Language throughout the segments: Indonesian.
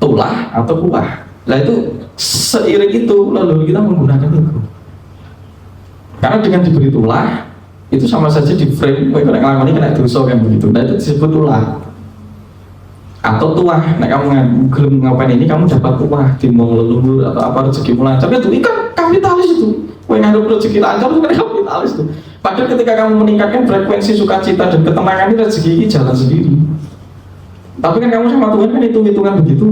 tulah atau kuah. Nah itu seiring itu lalu kita menggunakan itu. Karena dengan diberi tulah itu sama saja di frame, kau kena ngelakuin kena dosa kan begitu. Nah itu disebut tulah atau tuah. Nah kamu belum ngapain ini kamu dapat tuah timbang leluhur atau apa rezeki lancar. Itu kan kapitalis itu. Kau ngaduk rezeki lancar itu kan kapitalis itu. Padahal ketika kamu meningkatkan frekuensi sukacita dan ketenangan ini rezeki ini jalan sendiri. Tapi kan kamu sama Tuhan kan hitung-hitungan begitu.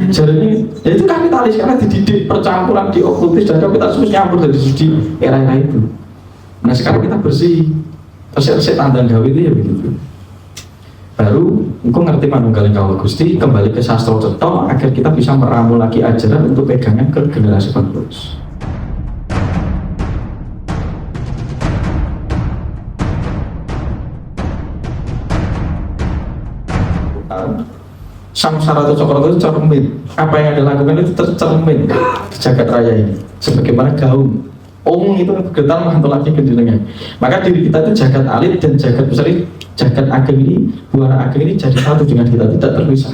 Jadi ya itu kapitalis karena dididik percampuran di okultis dan kapitalis nyampur dari sudi era-era itu. Nah sekarang kita bersih, resep tanda gawe itu ya begitu. Baru engkau ngerti manunggaling kawula Gusti, kembali ke sastra cetha agar kita bisa meramu lagi ajaran untuk pegangan ke generasi penerus. Samsara atau Cokro itu cermin. Apa yang Anda lakukan itu tercermin di jagat raya ini. Sebagaimana gaung. Itu bergetar mantul lagi ke jenengan. Maka diri kita itu jagat alit dan jagat besar ini, jagat ageng ini, buana ageng ini jadi satu dengan kita, tidak terpisah.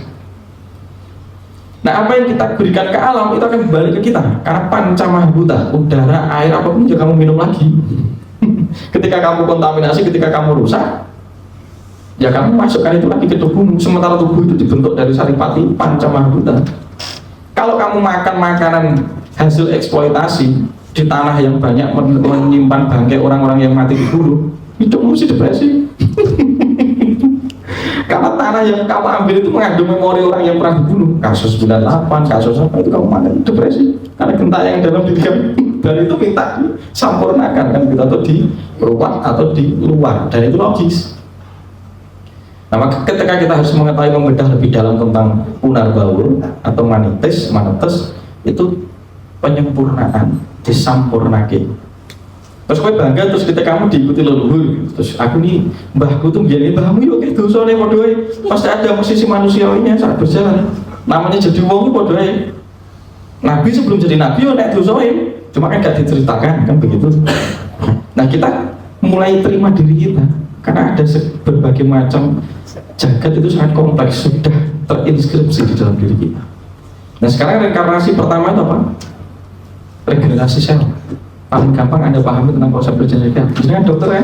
Nah apa yang kita berikan ke alam itu akan kembali ke kita. Karena pancamahbhuta, udara, air, apapun juga kamu minum lagi. Ketika kamu kontaminasi, ketika kamu rusak, ya kamu masukkan itu lagi ke tubuhmu. Sementara tubuh itu dibentuk dari saripati pancamahbhuta. Kalau kamu makan makanan hasil eksploitasi di tanah yang banyak menyimpan bangkai orang-orang yang mati dibunuh, itu mesti depresi. Karena tanah yang kamu ambil itu mengandung memori orang yang pernah dibunuh. Kasus 98, kasus apa itu kamu makan depresi. Karena gentayangan dalam diri kamu dan itu minta disampurnakan kan kita atau di ruang atau di luar, dan itu logis. Nah, maka ketika kita harus mengetahui membedah lebih dalam tentang punar baul atau manites itu penyempurnaan, disampurnake. Terus kowe bangga terus ketika kamu diikuti leluhur, terus aku nih mbahku tuh menjadi mbahmu yo kayak dosane padha wae. Pasti ada musisi manusiawinya saat berjalan. Namanya jadi wong padha wae. Nabi sebelum jadi nabi yo nek dosane, cuma kan gak diceritakan kan begitu. Nah, kita mulai terima diri kita karena ada berbagai macam jagat itu sangat kompleks, sudah terinskripsi di dalam diri kita. Nah sekarang reinkarnasi pertama itu apa? Regenerasi sel. Paling gampang Anda pahami tentang konsep regenerasi. Misalnya dokter ya.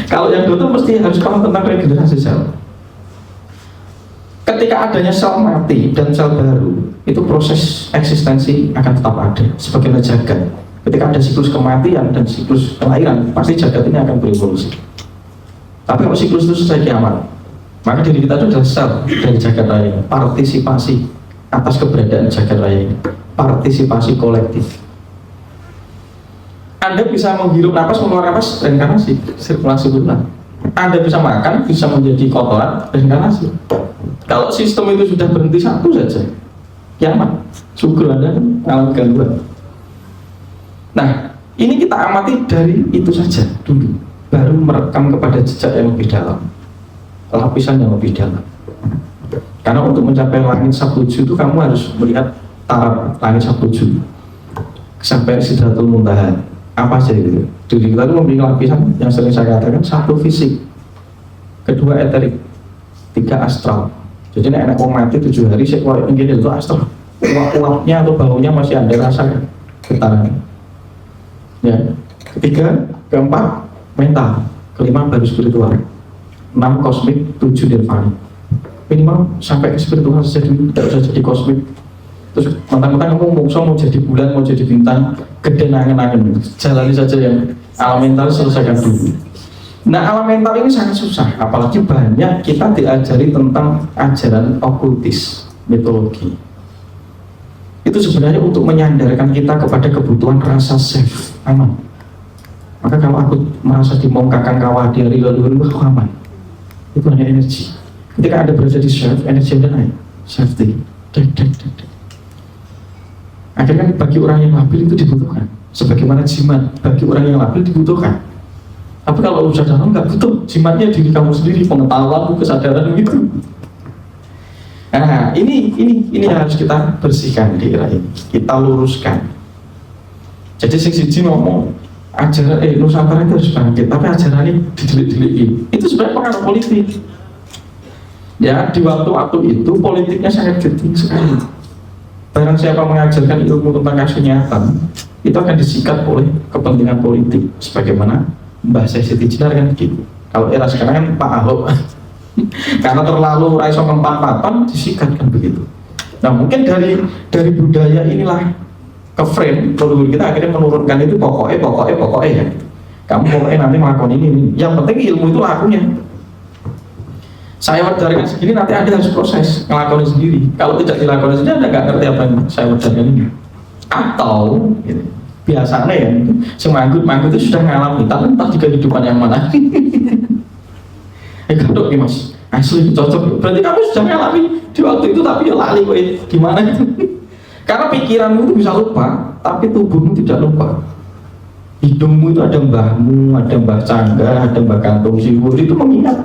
Kalau yang dokter mesti harus paham tentang regenerasi sel. Ketika adanya sel mati dan sel baru, itu proses eksistensi akan tetap ada sebagaimana jagat. Ketika ada siklus kematian dan siklus kelahiran, pasti jagat ini akan berevolusi. Tapi kalau siklus itu selesai kiamat, maka diri kita itu adalah sel dari jagat raya, partisipasi atas keberadaan jagat raya ini, partisipasi kolektif. Anda bisa menghirup napas, mengeluarkan napas, reinkarnasi, sirkulasi ulang. Anda bisa makan, bisa menjadi kotoran, reinkarnasi. Kalau sistem itu sudah berhenti satu saja, kiamat, syukur Anda mengalami gangguan. Nah, ini kita amati dari itu saja dulu, baru merekam kepada jejak yang lebih dalam, lapisan yang lebih dalam. Karena untuk mencapai langit sabtuju itu kamu harus melihat taraf langit sabtuju sampai sidratul muntaha. Apa aja itu? Diri kita itu memiliki lapisan yang sering saya katakan, satu fisik, kedua eterik, tiga astral. Jadi nek orang mati 7 hari saya keluar ini itu astral. Uap-uapnya atau baunya masih Anda rasakan getaran. Ya, ketiga, keempat mental, kelima baru spiritual, 6 kosmik, 7 nirvana. Minimal sampai ke spiritual saja dulu, tidak usah jadi kosmik. Terus mentang-mentang kamu mau jadi bulan, mau jadi bintang, gede nangen-nangen, jalani saja yang alam mental, selesaikan dulu. Nah, alam mental ini sangat susah, apalagi banyak kita diajari tentang ajaran okultis, mitologi. Itu sebenarnya untuk menyandarkan kita kepada kebutuhan rasa safe, aman. Maka kalau aku merasa dimongkakan kawah di hari leluhur, aku aman. Itu hanya energi. Ketika Anda berada di safe, energi Anda naik, safety. Akhirnya bagi orang yang labil itu dibutuhkan. Sebagaimana jimat bagi orang yang labil dibutuhkan. Tapi kalau udah dalam nggak butuh, jimatnya diri kamu sendiri, pengetahuan, kesadaran gitu. Nah, ini yang harus kita bersihkan di era ini, kita luruskan. Jadi siji ngomong ajaran Nusantara itu harus bangkit, tapi ajaran ini didelik-deliki. Itu sebenarnya pengaruh politik. Ya di waktu-waktu itu politiknya sangat genting sekali. Barang siapa mengajarkan ilmu tentang kasunyatan itu akan disikat oleh kepentingan politik, sebagaimana Mbah Siti Jenar kan gitu. Kalau era sekarang kan Pak Ahok karena terlalu raiso mempan-papan disikat kan begitu. Nah mungkin dari budaya inilah ke frame leluhur kita akhirnya menurunkan itu pokoknya ya. Kamu pokoknya nanti melakukan ini. Yang penting ilmu itu lakunya. Saya wajarkan segini, nanti Anda harus proses ngelakuin sendiri. Kalau tidak dilakukan sendiri, Anda nggak ngerti apa yang saya wajarkan ini. Atau gitu, biasanya ya, semanggut itu sudah ngalami, tapi entah juga kehidupan yang mana. Kadok nih mas, asli cocok. Berarti kamu sudah ngalami di waktu itu, tapi ya lali kok gimana itu? Karena pikiranmu itu bisa lupa, tapi tubuhmu tidak lupa. Hidungmu itu ada mbahmu, ada mbah Cangga, ada mbah Kantung Siwur, itu mengingat.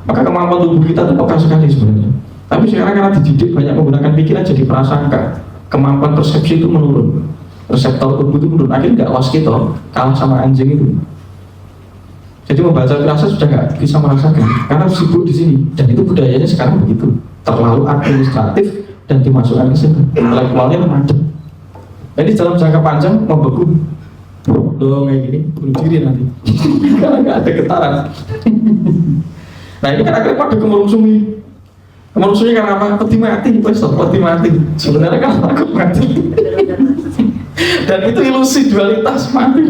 Maka kemampuan tubuh kita itu peka sekali sebenarnya. Tapi sekarang karena dididik banyak menggunakan pikiran jadi prasangka, kemampuan persepsi itu menurun, reseptor tubuh itu menurun. Akhirnya nggak was kita kalah sama anjing itu. Jadi membaca firasat sudah nggak bisa merasakan karena sibuk di sini. Dan itu budayanya sekarang begitu, terlalu administratif dan dimasukkan ke sini. Intelektualnya macam. Jadi dalam jangka panjang membeku dong kayak gini, bunuh diri nanti karena nggak ada getaran. Nah ini kan akhirnya pada kemerungsungi karena apa? Peti mati, peti mati. Sebenarnya kan takut mati. Dan itu ilusi dualitas mati.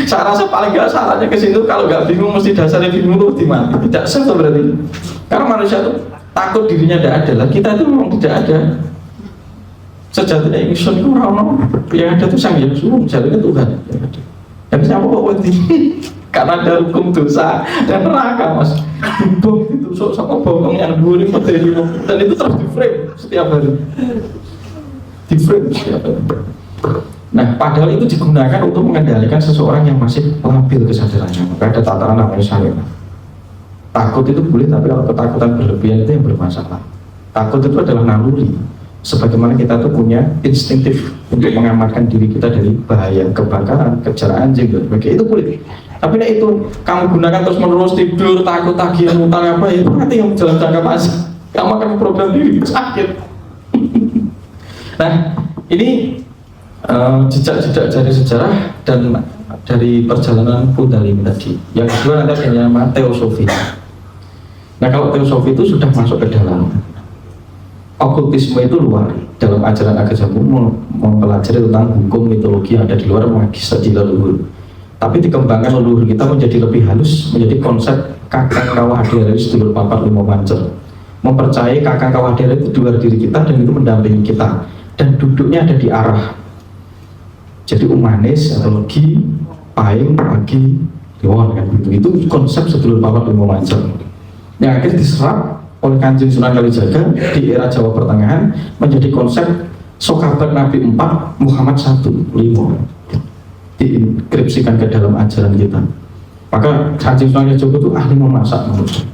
Saya rasa paling nggak salahnya ke situ kalau nggak bingung mesti dasarnya bingung itu peti mati. Tidak sah berarti. Karena manusia itu takut dirinya tidak ada. Lah kita itu memang tidak ada. Sejatinya ingsun itu orang yang ada itu sang yang suruh, jadinya Tuhan. Dan siapa kok wedi? Karena ada hukum dosa dan neraka mas. Bom itu sok bokong yang dua ini materi dan itu terus di frame setiap hari. Di frame setiap hari. Nah padahal itu digunakan untuk mengendalikan seseorang yang masih labil kesadarannya. Maka ada tataran namanya syariat. Takut itu boleh, tapi kalau ketakutan berlebihan itu yang bermasalah. Takut itu adalah naluri. Sebagaimana kita tuh punya instinktif untuk mengamankan diri kita dari bahaya kebakaran, kejar anjing dan sebagainya, itu boleh. Tapi nah itu kamu gunakan terus menerus tidur, takut tagihan utang apa itu nanti yang dalam jangka panjang kamu akan program diri sakit. Nah ini jejak-jejak dari sejarah dan dari perjalanan Budalim tadi. Yang kedua nanti ada nama teosofi. Nah kalau teosofi itu sudah masuk ke dalam okultisme itu luar dalam ajaran agama mempelajari tentang hukum mitologi yang ada di luar magis tadi leluhur. Tapi dikembangkan leluhur kita menjadi lebih halus, menjadi konsep kakang kawah dere sedulur papat limo mancer. Mempercayai kakang kawah dere itu di luar diri kita dan itu mendampingi kita dan duduknya ada di arah. Jadi umanis atau legi, paing, pagi, liwon kan gitu. Itu konsep sedulur papat limo mancer. Yang akhirnya diserap oleh Kanjeng Sunan Kalijaga di era Jawa Pertengahan menjadi konsep Sokabat Nabi 4 Muhammad 1 5 diinkripsikan ke dalam ajaran kita. Maka Kanjeng Sunan Kalijaga itu ahli memasak menurut.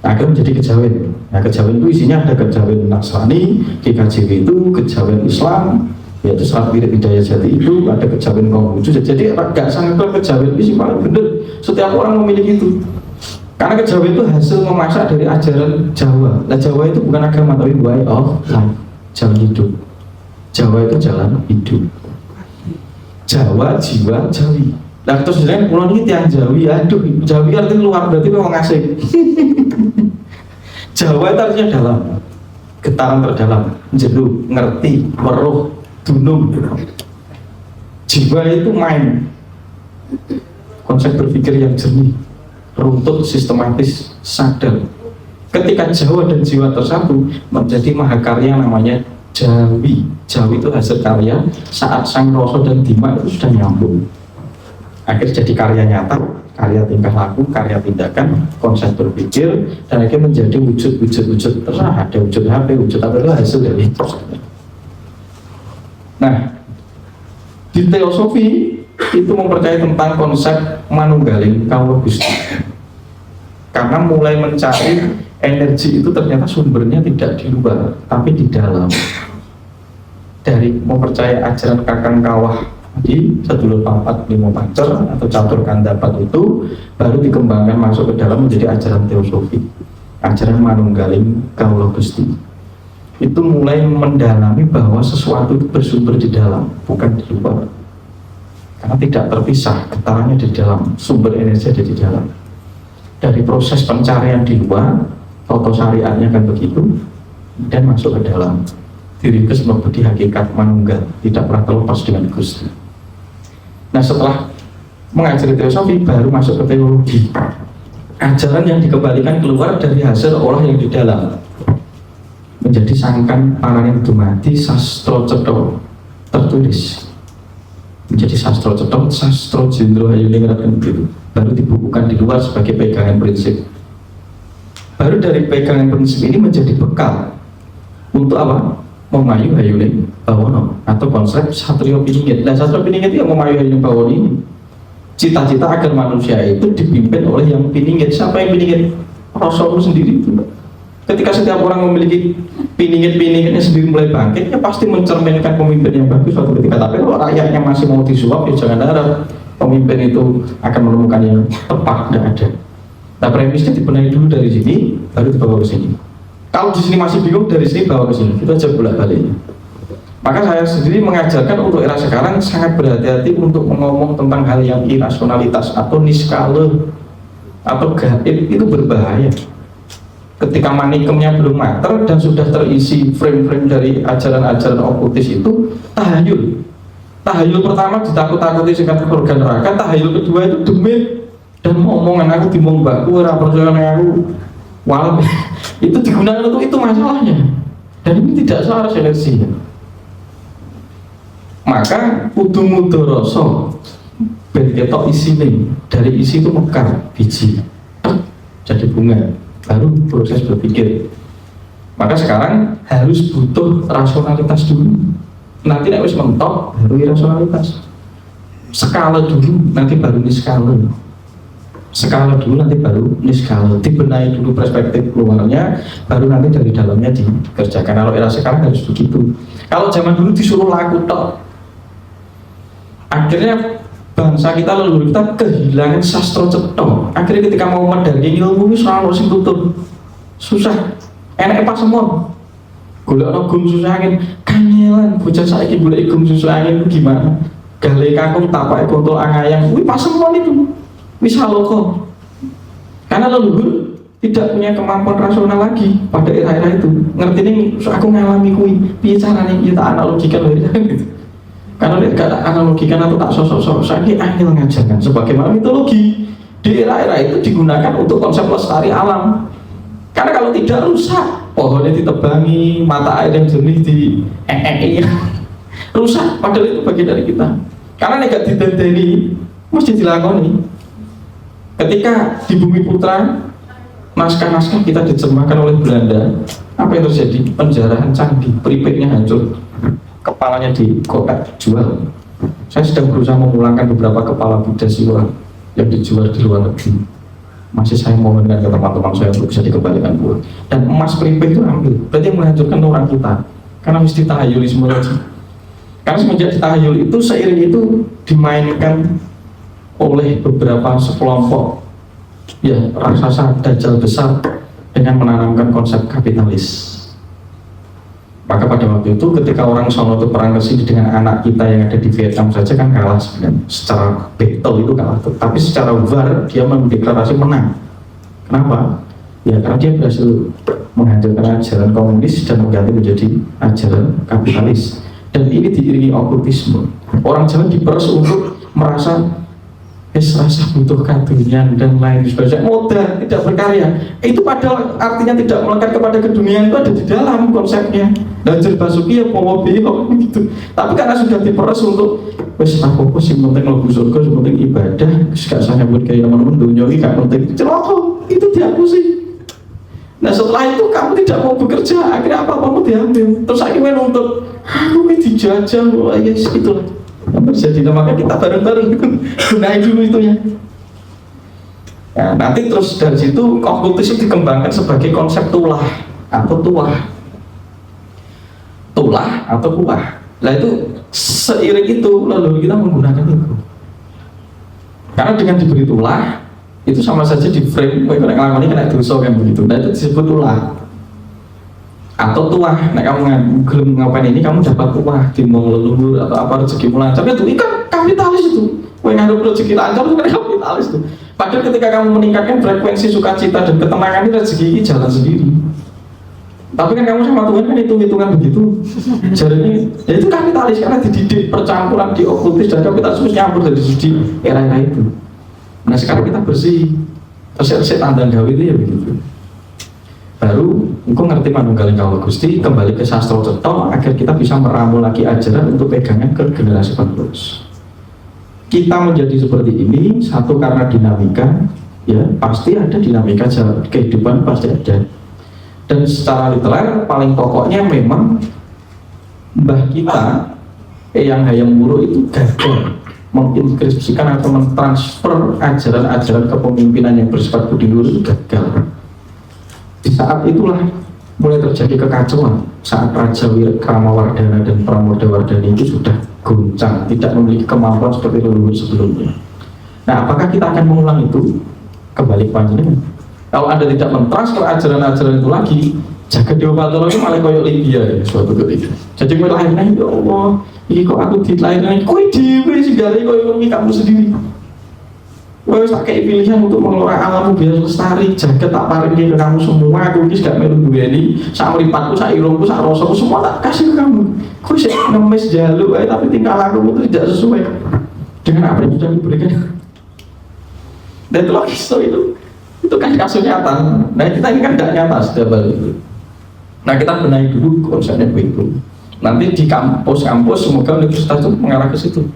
Akhirnya menjadi kejawen. Nah kejawen itu isinya ada kejawen Nasrani, KKJW itu kejawen Islam, yaitu Serat Wirid Hidayah Jati itu ada kejawen Konghucu. Jadi agak sangat kejawen itu paling benar. Setiap orang memiliki itu. Karena kejawen itu hasil memasak dari ajaran Jawa. Nah Jawa itu bukan agama tapi way of life, jalan hidup. Jawa itu jalan hidup. Jawa, jiwa, Jawi. Nah terus sebenarnya pulau ini tiang Jawi, aduh Jawi artinya luar berarti memang asing. Jawa itu artinya dalam, getaran terdalam, jenuh, ngerti, weruh, dunung. Jiwa itu main, konsep berpikir yang jernih, runtut, sistematis, sadar. Ketika Jawa dan jiwa tersatu menjadi mahakarya namanya Jawi. Jawi itu hasil karya saat sang rasa dan dima itu sudah nyambung. Akhirnya jadi karya nyata, karya tingkah laku, karya tindakan, konsep berpikir, dan akhirnya menjadi wujud-wujud terserah. Ada wujud HP, wujud apa itu hasil dari itu. Nah, di teosofi itu mempercayai tentang konsep manunggaling kawula Gusti. Karena mulai mencari energi itu ternyata sumbernya tidak di luar, tapi di dalam. Dari mempercayai ajaran kakang kawah di sedulur papat limo pancer atau catur kandapat itu baru dikembangkan masuk ke dalam menjadi ajaran teosofi. ajaran manunggaling Kaulo Gusti, itu mulai mendalami bahwa sesuatu itu bersumber di dalam, bukan di luar. Karena tidak terpisah, getarannya di dalam, sumber energi ada di dalam. Dari proses pencarian di luar, toto syariatnya kan begitu, dan masuk ke dalam. Diringkus melebihi hakikat manunggal, tidak pernah terlepas dengan Gusti. Nah, setelah mengajari teosofi, baru masuk ke teologi. Ajaran yang dikembalikan keluar dari hasil olah yang di dalam, menjadi sangkan paraning dumadi sastro cetha tertulis, menjadi sastro cetha, sastro jendro hayuning raden itu baru dibukukan di luar sebagai pegangan prinsip. Baru dari pegangan prinsip ini menjadi bekal untuk apa? Memayu hayuning bawono, atau konsep satrio piningit. Nah, satrio piningit itu yang memayu hayuning bawono ini, cita-cita agar manusia itu dipimpin oleh yang piningit. Siapa yang piningit? Rasulullah sendiri itu. Ketika setiap orang memiliki piningit-piningitnya sendiri mulai bangkit, ya pasti mencerminkan pemimpin yang bagus suatu ketika. Tapi kalau rakyatnya masih mau disuap, ya jangan harap pemimpin itu akan menemukan yang tepat. Tidak ada. Nah, premisnya dibenahi dulu dari sini, baru dibawa ke sini. Kalau di sini masih bingung, dari sini bawa ke sini. Itu aja bolak-baliknya. Maka saya sendiri mengajarkan untuk era sekarang sangat berhati-hati untuk ngomong tentang hal yang irasionalitas atau niskala atau gaib. Itu berbahaya. Ketika manikemnya belum mater dan sudah terisi frame-frame dari ajaran-ajaran okultis itu, tahayul. Tahayul pertama ditakut-takuti sekat surga neraka, tahayul kedua itu demit dan omongan aku dimong mbakku, ora percaya aku. Walau itu digunakan untuk itu masalahnya. Dan ini tidak salah seleksinya. Maka kudu mudoroso ben ketok isine, dari isi itu mekar biji jadi bunga, baru proses berpikir. Maka sekarang harus butuh rasionalitas dulu, nanti nek wis mentok baru irasionalitas. Skala dulu, nanti baru niskala. Skala dulu, nanti baru niskala. Dibenahi dulu perspektif luarnya, baru nanti dari dalamnya dikerjakan. Kalau era sekarang harus begitu. Kalau zaman dulu disuruh laku tok, akhirnya bangsa kita, leluhur kita kehilangan sastro cetha. Akhirnya ketika mau mendaki ilmu ini selalu sing tutup, susah. Enak pas semua golek ana gum susah angin kangelan. Bocah saiki golek gum susah angin itu gimana? Gale kakung tapake kontol angayang kuwi pas semua itu wis haloko. Karena leluhur tidak punya kemampuan rasional lagi pada era-era itu. Ngerti nih, aku ngalami kuwi piye carane kita analogikan lho gitu. Karena dia analogikan atau tak sosok-sosok saya angel ngajarkan sebagaimana mitologi di era-era itu digunakan untuk konsep lestari alam. Karena kalau tidak rusak, pohonnya ditebangi, mata air yang jernih di rusak, padahal itu bagian dari kita. Karena nggak didandani, mesti dilakoni. Ketika di Bumi Putra naskah-naskah kita diterjemahkan oleh Belanda, apa yang terjadi? Penjarahan candi, peripetnya hancur, kepalanya dikotak jual. Saya sedang berusaha memulangkan beberapa kepala Buddha Siwa yang dijual di luar negeri. Masih saya mohonkan ke teman-teman saya untuk bisa dikembalikan pulang. Dan emas peripet itu ambil, berarti yang menghancurkan orang kita. Karena mesti tahayuli semua lagi. Karena semenjak tahayul itu, seiring itu dimainkan oleh beberapa sekelompok ya raksasa dajjal besar dengan menanamkan konsep kapitalis. Maka pada waktu itu ketika orang sono itu perang ke sini dengan anak kita yang ada di Vietnam saja kan kalah sebenarnya. Secara battle itu kalah, tapi secara war dia mendeklarasi menang. Kenapa? Ya karena dia berhasil menghancurkan ajaran komunis dan mengganti menjadi ajaran kapitalis. Dan ini diiringi okultisme. Orang Jawa diperas untuk merasa rasa butuh kadunian dan lain sebagainya, modal, tidak berkarya. Itu padahal artinya tidak melekat kepada keduniaan, itu ada di dalam konsepnya. Dan Basuki ya mau belok gitu. Tapi karena sudah diperas untuk wes apa sih penting lagu surga, penting ibadah, gak saya buat kayak teman-teman dunia ini gak penting. Celaka, itu dihapusi. Nah setelah itu kamu tidak mau bekerja, akhirnya apa-apa diambil. Terus akhirnya nuntut, aku ini dijajah, ya itulah yang terjadi. Maka kita bareng-bareng gunain dulu itunya. Nah, nanti terus dari situ okultis dikembangkan sebagai konsep tulah atau tuah. Tulah atau tuah. Nah itu seiring itu lalu kita menggunakan itu. Karena dengan diberi tulah, itu sama saja di frame, kowe kena ngelakoni kena dosa kan begitu. Nah itu disebut ulah. Atau tuah, nah kamu belum ngapain ini kamu dapat tuah, timbang leluhur atau apa rezeki lancar, itu kan kapitalis itu. Kowe ngadep rezeki lancar itu kan kapitalis itu. Padahal ketika kamu meningkatkan frekuensi sukacita dan ketenangan ini rezeki ini jalan sendiri. Tapi kan kamu sama Tuhan kan hitung-hitungan begitu. Jadi ya itu kapitalis karena dididik percampuran di okultis dan kapitalis nyampur dari segi era-era itu. Nah sekarang kita bersih, terus tanda gawe itu ya begitu. Baru engkau ngerti manunggaling kawula Gusti, kembali ke sastra cetha agar kita bisa meramu lagi ajaran untuk pegangan ke generasi penerus. Kita menjadi seperti ini satu karena dinamika, ya pasti ada dinamika kehidupan pasti ada. Dan secara literal paling pokoknya memang mbah kita yang hayam buruk itu gagal menginskripsikan atau mentransfer ajaran-ajaran kepemimpinan yang bersifat budi luhur itu gagal. Di saat itulah mulai terjadi kekacauan saat Raja Kramawardhana dan Pramodawardhani itu sudah goncang, tidak memiliki kemampuan seperti leluhur sebelumnya. Nah, apakah kita akan mengulang itu? Kembali ke panjenengan. Kalau Anda tidak mentransfer ajaran-ajaran itu lagi, jagat Dewa Batara itu malah koyok Libya ya, suatu ketika. Jadi mulai lahirnya, ya Allah, ini kok aku dilahirkan, kok dewe segala koyok ini kamu sendiri. Kowe sak kei pilihan untuk mengelola alammu biar lestari, jagat tak paringi ke kamu semua, aku ini gak melu duweni, sak mripatku, sak irungku, sak rasaku semua tak kasih ke kamu. Kowe sik ngemis jaluk tapi tingkah lakumu itu tidak sesuai dengan apa yang sudah diberikan. Dan itu lagi itu kan kasus nyata. Nah kita ini kan tidak nyata setiap hari itu. Nah kita benahi dulu konsepnya begitu. Nanti di kampus-kampus semoga universitas itu mengarah ke situ.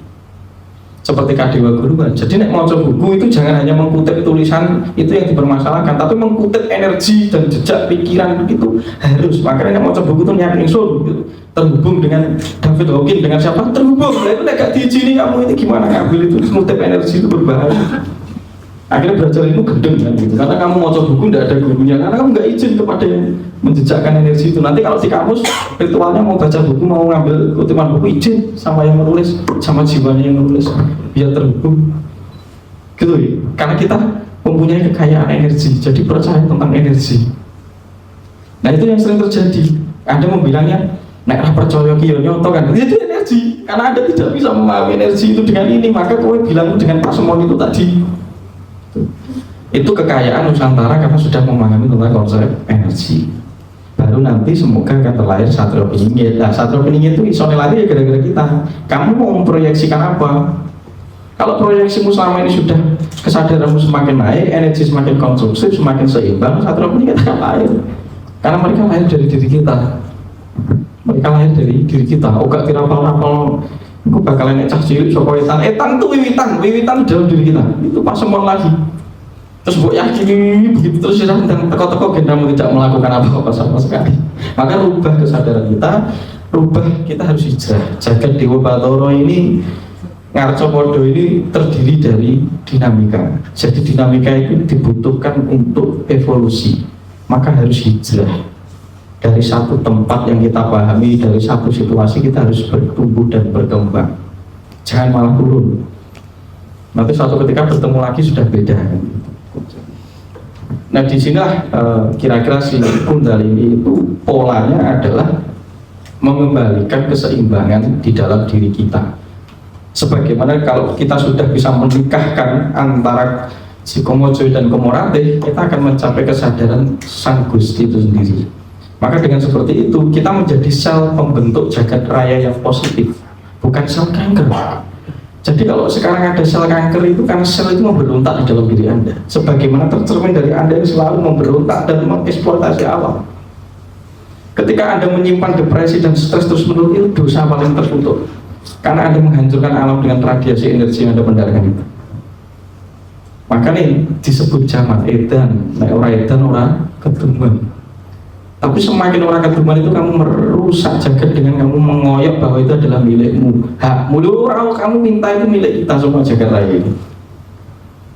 Seperti Kadewa Guru kan. Jadi nek maca buku itu jangan hanya mengutip tulisan itu yang dipermasalahkan, tapi mengutip energi dan jejak pikiran itu harus. Makanya nek maca buku itu niat ingsun gitu. Terhubung dengan David Hawkins, dengan siapa? Terhubung. Nah itu nek gak diizini kamu ini gimana ngambil itu mengutip energi itu berbahaya. Akhirnya belajar ilmu gendeng kan gitu, karena kamu mau coba buku tidak ada gurunya, karena kamu nggak izin kepada yang menjejakkan energi itu. Nanti kalau di kampus ritualnya mau baca buku, mau ngambil kutipan buku, izin sama yang menulis, sama jiwanya yang menulis, biar terhubung gitu ya. Karena kita mempunyai kekayaan energi, jadi percaya tentang energi. Nah itu yang sering terjadi. Anda membilangnya nek ra percaya ki yo nyoto kan, itu energi. Karena Anda tidak bisa memahami energi itu dengan ini, maka kowe bilang dengan pasemon itu tadi. Itu kekayaan Nusantara karena sudah memahami tentang konsep energi. Baru nanti semoga akan terlahir Satria Peningit. Nah, Satria Peningit itu iso lari ya gara-gara kita. Kamu mau memproyeksikan apa? Kalau proyeksimu selama ini sudah kesadaranmu semakin naik, energi semakin konsumsi, semakin seimbang, Satria Peningit akan lahir. Karena mereka lahir dari diri kita. Mereka lahir dari diri kita. Oh gak tirapal-rapal, aku bakalan cah cilik saka etan itu wiwitan dalam diri kita. Itu pas semua lagi. Terus buat yakini begitu terus ya, dan teko-teko gendamu tidak melakukan apa-apa sama sekali. Maka rubah kesadaran kita harus hijrah. Jagat Dewa Batara ini, Ngarcopodo ini terdiri dari dinamika. Jadi dinamika itu dibutuhkan untuk evolusi. Maka harus hijrah. Dari satu tempat yang kita pahami, dari satu situasi kita harus bertumbuh dan berkembang. Jangan malah turun. Nanti suatu ketika bertemu lagi sudah beda. Nah disinilah kira-kira si Kundalini itu polanya adalah mengembalikan keseimbangan di dalam diri kita. Sebagaimana kalau kita sudah bisa menikahkan antara si Komojo dan Komorate, kita akan mencapai kesadaran Sang Gusti itu sendiri. Maka dengan seperti itu kita menjadi sel pembentuk jagat raya yang positif, bukan sel kanker. Jadi kalau sekarang ada sel kanker itu karena sel itu memberontak di dalam diri Anda. Sebagaimana tercermin dari Anda yang selalu memberontak dan mengeksploitasi alam. Ketika Anda menyimpan depresi dan stres terus-menerus, itu dosa paling terkutuk. Karena Anda menghancurkan alam dengan radiasi energi yang Anda pendarakan itu. Maka nih disebut jaman edan, nah orang edan orang keduman. Tapi semakin orang keduman itu kamu merusak jagat dengan kamu mengoyok bahwa itu adalah milikmu. Hakmu, orang kamu minta itu milik kita semua jagat raya ini.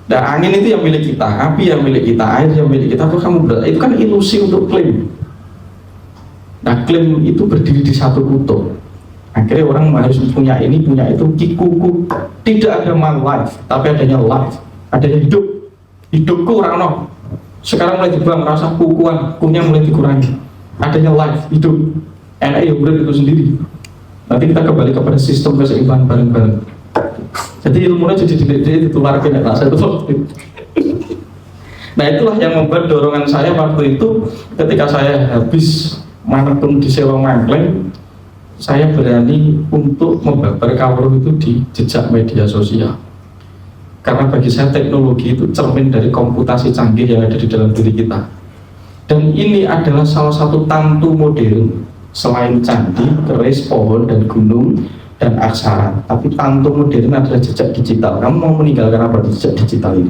Dan angin itu yang milik kita, api yang milik kita, air yang milik kita. Kalau kamu itu kan ilusi untuk klaim. Nah klaim itu berdiri di satu kutub. Akhirnya orang harus punya ini, punya itu, kikuku. Tidak ada my life, tapi adanya life, adanya hidup. hidupku orang no. Sekarang mulai dibuang rasa kukunya mulai dikurangi. Adanya life, hidup, enak ya urip itu sendiri. Nanti kita kembali kepada sistem keseimbangan bareng-bareng. Jadi ilmunya jadi ditularkan ya rasa itu. Nah itulah yang membuat dorongan saya waktu itu ketika saya habis manapun di sewa mangkleng, saya berani untuk membabar kawruh itu di jejak media sosial. Karena bagi saya teknologi itu cermin dari komputasi canggih yang ada di dalam diri kita. Dan ini adalah salah satu tantu modern selain candi, keris, pohon, dan gunung, dan aksara. Tapi tantu modern adalah jejak digital. Kamu mau meninggalkan apa di jejak digital ini?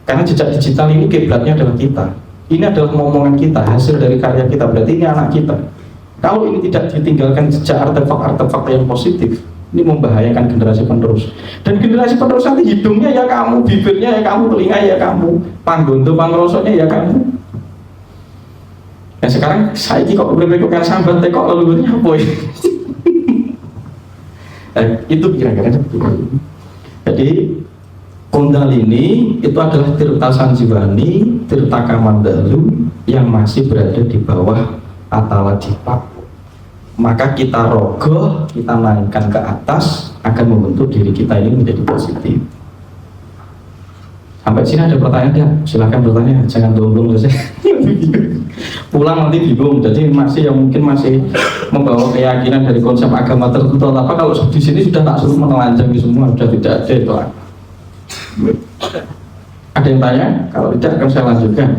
Karena jejak digital ini kiblatnya adalah kita. Ini adalah momongan kita, hasil dari karya kita. Berarti ini anak kita. Kalau ini tidak ditinggalkan jejak artefak-artefak yang positif, ini membahayakan generasi penerus. Dan generasi penerus nanti hidungnya ya kamu, bibirnya ya kamu, telinga ya kamu, panggondo pangrosoknya ya kamu. Nah sekarang saya kok berpikirkan sambat kok leluhurnya apa ya? Itu kira-kira. Jadi Kundalini itu adalah Tirta Sanjiwani, Tirta Kamandalu yang masih berada di bawah Atala Dipak. Maka kita rogoh, kita naikkan ke atas akan membentuk diri kita ini menjadi positif. Sampai sini ada pertanyaan ya? Silakan bertanya, jangan belum selesai. Pulang nanti bingung. Jadi masih yang mungkin masih membawa keyakinan dari konsep agama tertentu. Apa kalau di sini sudah tak suruh menelanjang semua, sudah tidak ada itu. Ada yang tanya? Kalau tidak akan saya lanjutkan.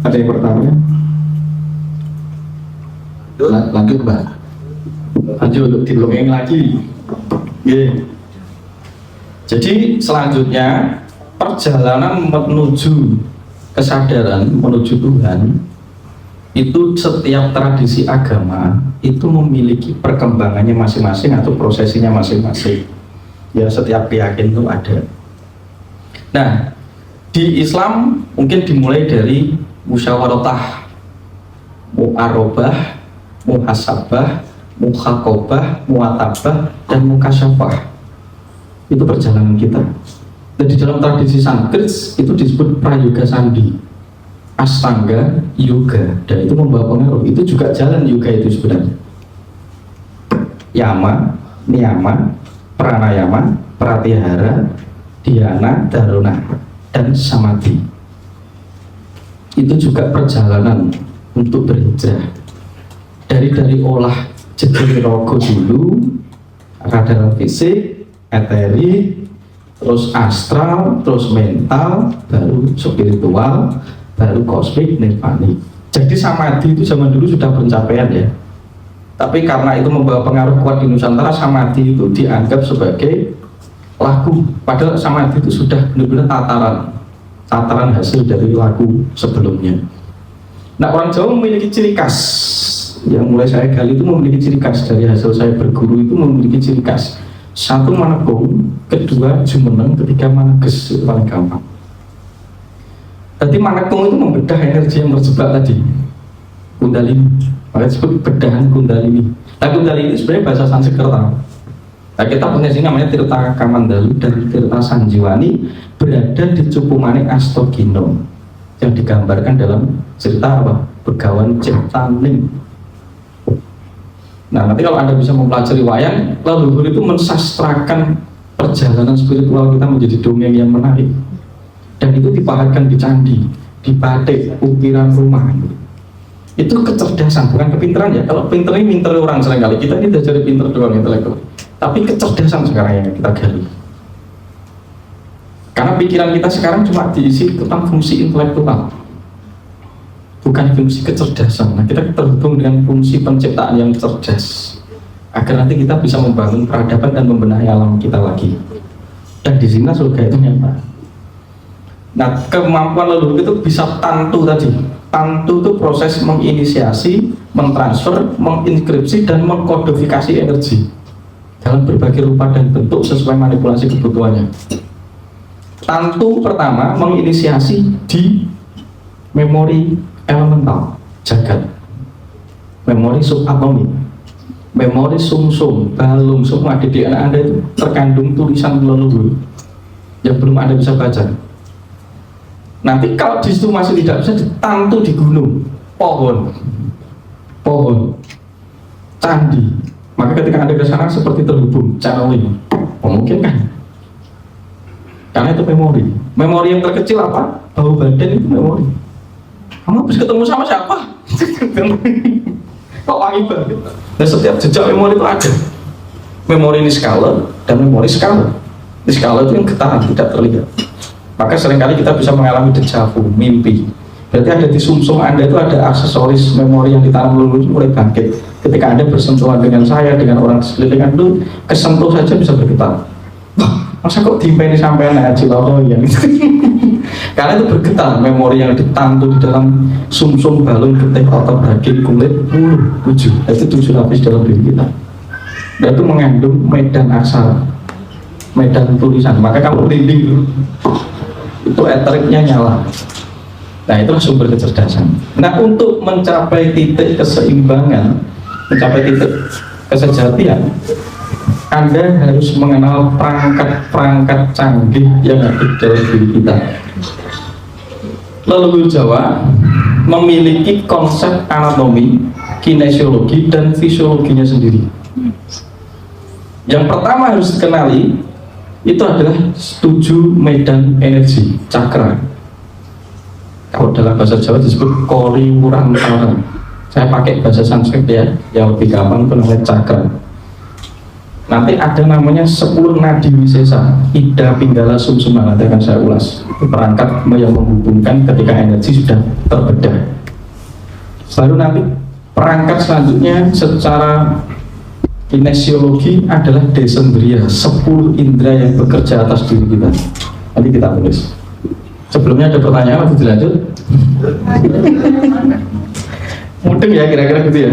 Ada yang bertanya? Lanjut Mbak. Lanjut, didongeng lagi. Yeah. Jadi selanjutnya perjalanan menuju kesadaran, menuju Tuhan, itu setiap tradisi agama itu memiliki perkembangannya masing-masing atau prosesinya masing-masing. Ya setiap keyakinan itu ada. Nah di Islam mungkin dimulai dari musyawarah, mu'arobah, muhasabah, muhakobah, muatabah, dan mukasyafah. Itu perjalanan kita. Dan di dalam tradisi Sanskrit itu disebut prayoga sandi, astanga yoga, dan itu membawa pengaruh. Itu juga jalan yoga itu sebenarnya. Yama, niyama, pranayama, pratyahara, dhyana, dharana, dan samadhi. Itu juga perjalanan untuk berhijrah dari olah jadi rogo dulu, radaran fisik, eteri, terus astral, terus mental, baru spiritual, baru kosmik, nirvani. Jadi samadhi itu zaman dulu sudah pencapaian ya. Tapi karena itu membawa pengaruh kuat di Nusantara, samadhi itu dianggap sebagai laku. Padahal samadhi itu sudah benar-benar tataran hasil dari laku sebelumnya. Nah orang Jawa memiliki ciri khas yang mulai saya gali itu memiliki ciri khas dari hasil saya berguru itu memiliki ciri khas. Satu manekung, kedua jumeneng, ketiga maneges, itu paling gampang. Jadi manekung itu membedah energi yang terjebak tadi, kundalini, makanya disebut bedahan kundalini. Nah kundalini itu sebenarnya bahasa Sanskerta. Nah kita punya sini namanya Tirta Kamandalu dan Tirta Sanjiwani berada di Cupumane Astogino yang digambarkan dalam cerita apa? Begawan Ciptaning. Nah nanti kalau Anda bisa mempelajari wayang, leluhur itu mensastrakan perjalanan spiritual kita menjadi dongeng yang menarik. Dan itu dipahatkan di candi, di batik, ukiran rumah. Itu kecerdasan, bukan kepintaran ya. Kalau pinter ini pinter orang seringkali, kita ini belajar pinter doang intelektual. Tapi kecerdasan sekarang yang kita gali. Karena pikiran kita sekarang cuma diisi tentang fungsi intelektual, bukan fungsi kecerdasan. Nah kita terhubung dengan fungsi penciptaan yang cerdas agar nanti kita bisa membangun peradaban dan membenahi alam kita lagi. Dan di sini surga itu nyata. Nah kemampuan leluhur itu bisa tantu tadi. Tantu itu proses menginisiasi, mentransfer, menginskripsi, dan mengkodifikasi energi dalam berbagai rupa dan bentuk sesuai manipulasi kebutuhannya. Tantu pertama menginisiasi di memori elemental jagat, memori subatomik, memori sumsum, balung, semua di DNA Anda itu terkandung tulisan leluhur. yang belum Anda bisa baca. Nanti kalau di situ masih tidak bisa, ditantu di gunung, pohon, candi. Maka ketika Anda ke sana seperti terhubung, channeling, memungkinkan. Karena itu memori. Memori yang terkecil apa? Bau badan itu memori. Kamu habis ketemu sama siapa? Kok wangi banget. Dan setiap jejak memori itu ada. Memori ini skala dan memori skala. Di skala itu yang getaran, tidak terlihat. Maka seringkali kita bisa mengalami dejavu, mimpi. Berarti ada di sumsum Anda itu ada aksesoris memori yang ditanam lulus mulai bangkit. Ketika Anda bersentuhan dengan saya, dengan orang sekeliling Anda, kesentuh saja bisa bergetar. Wah, masa kok dimpen sampai anak Cilawo ya? Karena itu bergetar, memori yang ditantu di dalam sumsum balung getih otot daging kulit bulu 7. Itu 7 lapis dalam diri kita. Dan itu mengandung medan aksara, medan tulisan. Maka kamu merinding dulu, itu eteriknya nyala. Nah, itulah sumber kecerdasan. Nah, untuk mencapai titik keseimbangan, mencapai titik kesejatian, Anda harus mengenal perangkat-perangkat canggih yang ada di dalam diri kita. Leluhur Jawa memiliki konsep anatomi, kinesiologi, dan fisiologinya sendiri. Yang pertama harus dikenali itu adalah 7 medan energi, cakra. Kalau dalam bahasa Jawa disebut koriwurantara. Saya pakai bahasa Sanskrit ya, yang lebih gampang itu namanya cakra. Nanti ada namanya 10 nadi wisesa, ida pinggala sumsuma, nanti akan saya ulas. Itu perangkat yang menghubungkan ketika energi sudah terbedah. Lalu nanti perangkat selanjutnya secara kinesiologi adalah desendria, 10 indera yang bekerja atas diri kita. Nanti kita tulis. Sebelumnya ada pertanyaan, masih dilanjut? Mudeng ya kira-kira gitu ya?